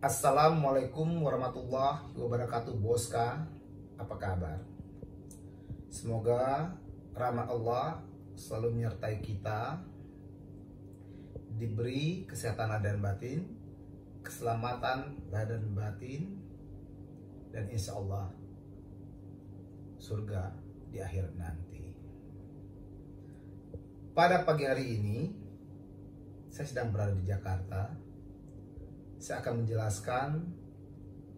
Assalamualaikum warahmatullahi wabarakatuh, Boska. Apa kabar? Semoga rahmat Allah selalu menyertai kita, diberi kesehatan lahir dan batin, keselamatan lahir dan batin, dan insya Allah surga di akhir nanti. Pada pagi hari ini saya sedang berada di Jakarta. Saya akan menjelaskan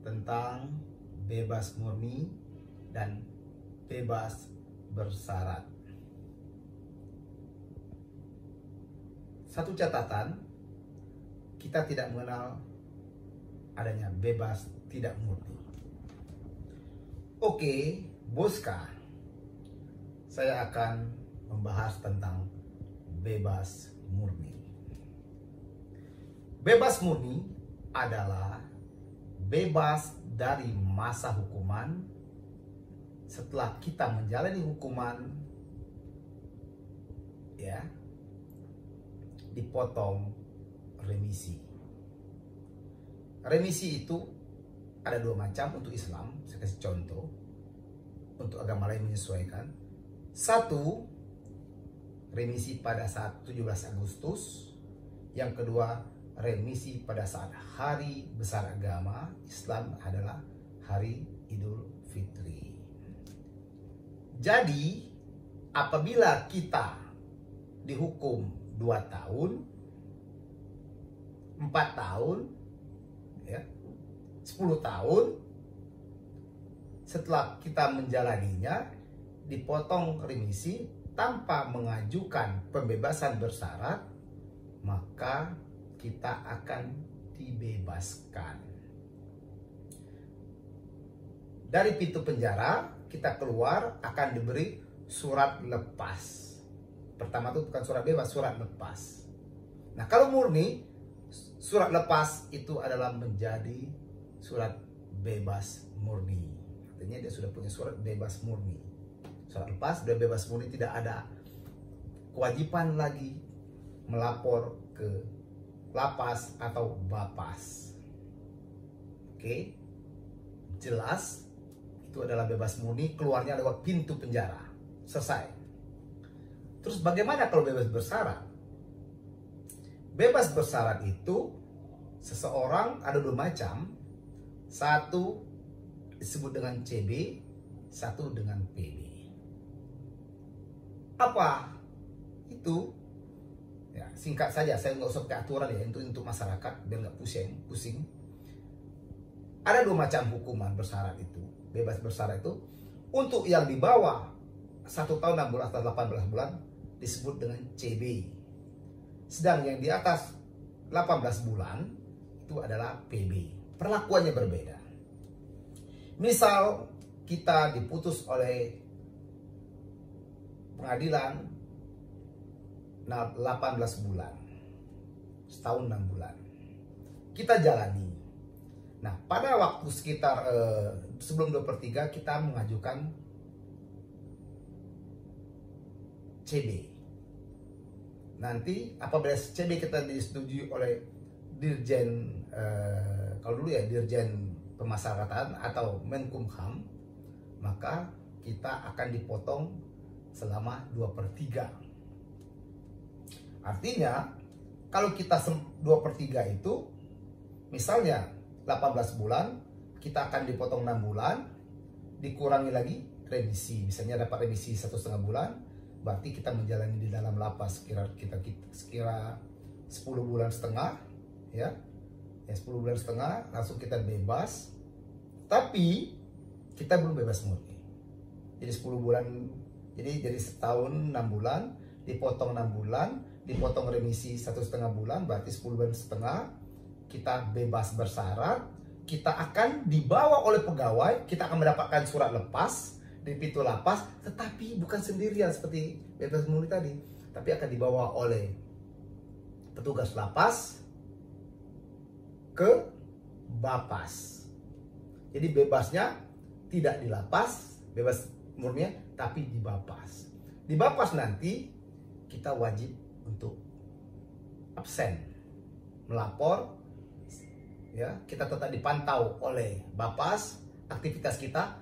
tentang bebas murni dan bebas bersyarat. Satu catatan, kita tidak mengenal adanya bebas tidak murni. Oke, Boska, saya akan membahas tentang bebas murni. Bebas murni adalah bebas dari masa hukuman setelah kita menjalani hukuman, ya, dipotong remisi. Remisi itu ada dua macam untuk Islam. Saya kasih contoh, untuk agama lain menyesuaikan. Satu, remisi pada saat 17 Agustus. Yang kedua, remisi pada saat hari besar agama Islam adalah hari Idul Fitri. Jadi apabila kita dihukum 2 tahun, 4 tahun, ya, 10 tahun, setelah kita menjalaninya dipotong remisi tanpa mengajukan pembebasan bersyarat, maka kita akan dibebaskan. Dari pintu penjara kita keluar akan diberi surat lepas. Pertama itu bukan surat bebas, surat lepas. Nah, kalau murni, surat lepas itu adalah menjadi surat bebas murni. Artinya dia sudah punya surat bebas murni. Surat lepas sudah bebas murni, tidak ada kewajiban lagi melapor ke lapas atau bapas. Oke, jelas itu adalah bebas murni, keluarnya lewat pintu penjara. Selesai. Terus bagaimana kalau bebas bersyarat? Bebas bersyarat itu seseorang ada dua macam. Satu disebut dengan CB, satu dengan PB. Apa itu? Ya, singkat saja, saya nggak usah pakai aturan ya, untuk masyarakat biar nggak pusing. Ada dua macam hukuman bersyarat itu. Bebas bersyarat itu untuk yang di bawah 1 tahun 6 bulan atau 18 bulan disebut dengan CB. Sedang yang di atas 18 bulan itu adalah PB. Perlakuannya berbeda. Misal kita diputus oleh pengadilan 18 bulan, setahun 6 bulan, kita jalani. Nah, pada waktu sekitar sebelum 2/3 kita mengajukan CB. Nanti apabila CB kita disetujui oleh Dirjen, kalau dulu ya Dirjen Pemasyarakatan atau Menkumham, maka kita akan dipotong selama 2/3. Artinya kalau kita 2/3 itu, misalnya 18 bulan, kita akan dipotong 6 bulan, dikurangi lagi remisi. Misalnya dapat remisi 1,5 bulan, berarti kita menjalani di dalam lapas sekira 10 bulan setengah, ya 10 bulan setengah, langsung kita bebas. Tapi kita belum bebas murni. Jadi 10 bulan, jadi setahun 6 bulan, dipotong 6 bulan, dipotong remisi 1,5 bulan, berarti 10 bulan setengah, kita bebas bersyarat. Kita akan dibawa oleh pegawai, kita akan mendapatkan surat lepas di pintu lapas, tetapi bukan sendirian seperti bebas murni tadi, tapi akan dibawa oleh petugas lapas ke bapas. Jadi bebasnya tidak di lapas, bebas murninya, tapi di bapas. Di bapas nanti kita wajib untuk absen, melapor ya, kita tetap dipantau oleh Bapas aktivitas kita,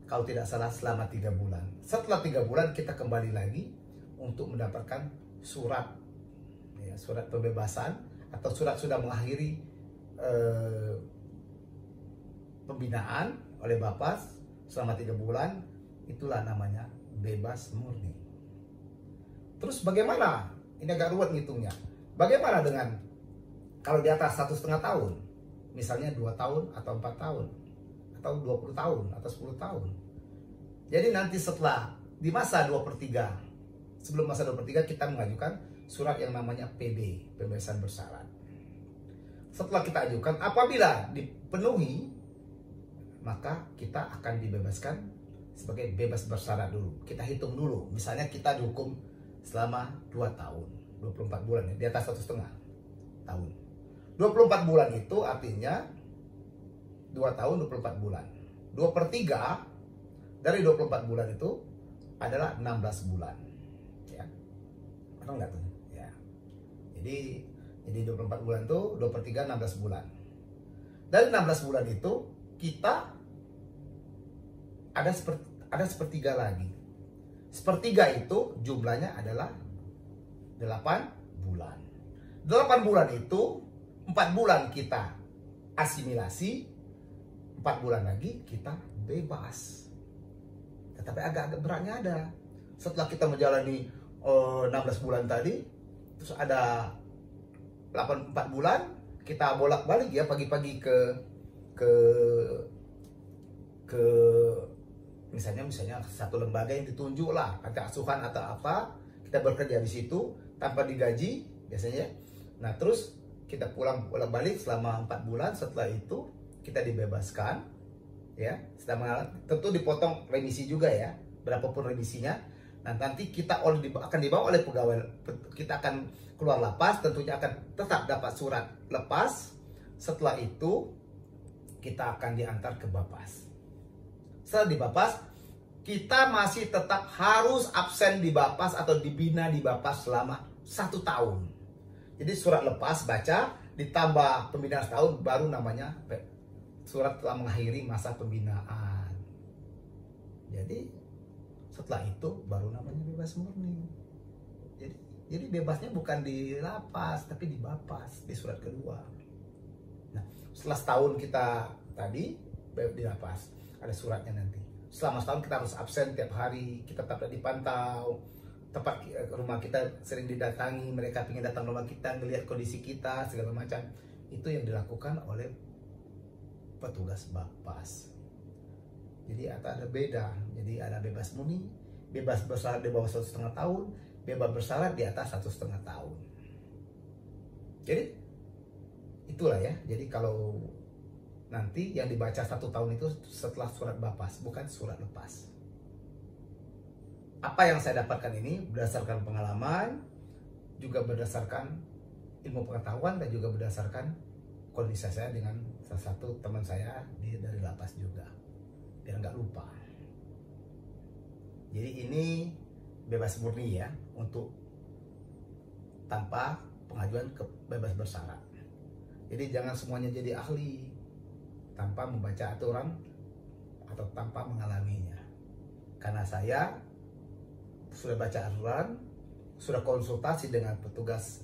kalau tidak salah selama 3 bulan. Setelah 3 bulan kita kembali lagi untuk mendapatkan surat, ya, surat pembebasan atau surat sudah mengakhiri pembinaan oleh Bapas selama 3 bulan. Itulah namanya bebas murni. Terus bagaimana? Ini agak ruwet ngitungnya. Bagaimana dengan kalau di atas 1,5 tahun? Misalnya 2 tahun atau 4 tahun atau 20 tahun atau 10 tahun. Jadi nanti setelah di masa 2/3, sebelum masa 2/3 kita mengajukan surat yang namanya PB, pembebasan bersyarat. Setelah kita ajukan, apabila dipenuhi, maka kita akan dibebaskan sebagai bebas bersyarat dulu. Kita hitung dulu, misalnya kita dihukum selama 2 tahun, 24 bulan ya, di atas 1,5 tahun. 24 bulan itu artinya 2 tahun 24 bulan. 2/3 dari 24 bulan itu adalah 16 bulan. Ya. Paham nggak tuh? Ya. Jadi 24 bulan itu 2/3 16 bulan. Dari 16 bulan itu kita ada sepertiga lagi. Sepertiga itu jumlahnya adalah 8 bulan. 8 bulan itu 4 bulan kita asimilasi, 4 bulan lagi kita bebas. Tetapi agak-agak beratnya ada. Setelah kita menjalani 16 bulan tadi, terus ada 4 bulan, kita bolak-balik ya, pagi-pagi ke misalnya satu lembaga yang ditunjuk lah, panti asuhan atau apa, kita bekerja di situ tanpa digaji biasanya. Nah terus kita pulang bolak-balik selama 4 bulan, setelah itu kita dibebaskan, ya. Tentu dipotong remisi juga ya, berapapun remisinya. Nah nanti kita akan dibawa oleh pegawai, kita akan keluar lapas, tentunya akan tetap dapat surat lepas. Setelah itu kita akan diantar ke Bapas. Setelah di Bapas, kita masih tetap harus absen di Bapas atau dibina di Bapas selama 1 tahun. Jadi surat lepas baca ditambah pembinaan setahun, baru namanya surat telah mengakhiri masa pembinaan. Jadi setelah itu baru namanya bebas murni. Jadi bebasnya bukan di lapas, tapi di Bapas, di surat kedua. Nah, setelah setahun kita tadi di lapas, ada suratnya nanti. Selama setahun kita harus absen tiap hari, kita tetap dipantau. Tempat rumah kita sering didatangi, mereka ingin datang rumah kita, ngelihat kondisi kita, segala macam. Itu yang dilakukan oleh petugas Bapas. Jadi ada beda. Jadi ada bebas murni, bebas bersyarat di bawah 1,5 tahun, bebas bersyarat di atas 1,5 tahun. Jadi itulah ya. Jadi kalau nanti yang dibaca 1 tahun itu setelah surat Bapas, bukan surat lepas. Apa yang saya dapatkan ini berdasarkan pengalaman, juga berdasarkan ilmu pengetahuan, dan juga berdasarkan kondisi saya dengan salah satu teman saya dari lapas juga, biar nggak lupa. Jadi ini bebas murni ya, untuk tanpa pengajuan ke bebas bersyarat. Jadi jangan semuanya jadi ahli tanpa membaca aturan atau tanpa mengalaminya. Karena saya sudah baca aturan, sudah konsultasi dengan petugas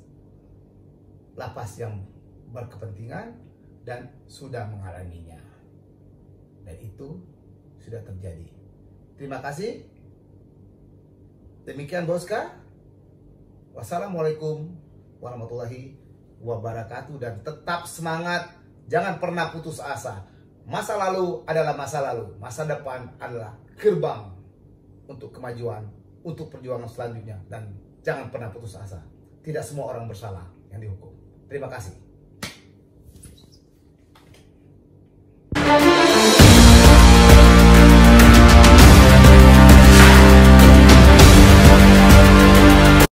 lapas yang berkepentingan, dan sudah mengalaminya. Dan itu sudah terjadi. Terima kasih. Demikian Boska. Wassalamualaikum warahmatullahi wabarakatuh. Dan tetap semangat, jangan pernah putus asa. Masa lalu adalah masa lalu, masa depan adalah gerbang untuk kemajuan, untuk perjuangan selanjutnya. Dan jangan pernah putus asa. Tidak semua orang bersalah yang dihukum. Terima kasih.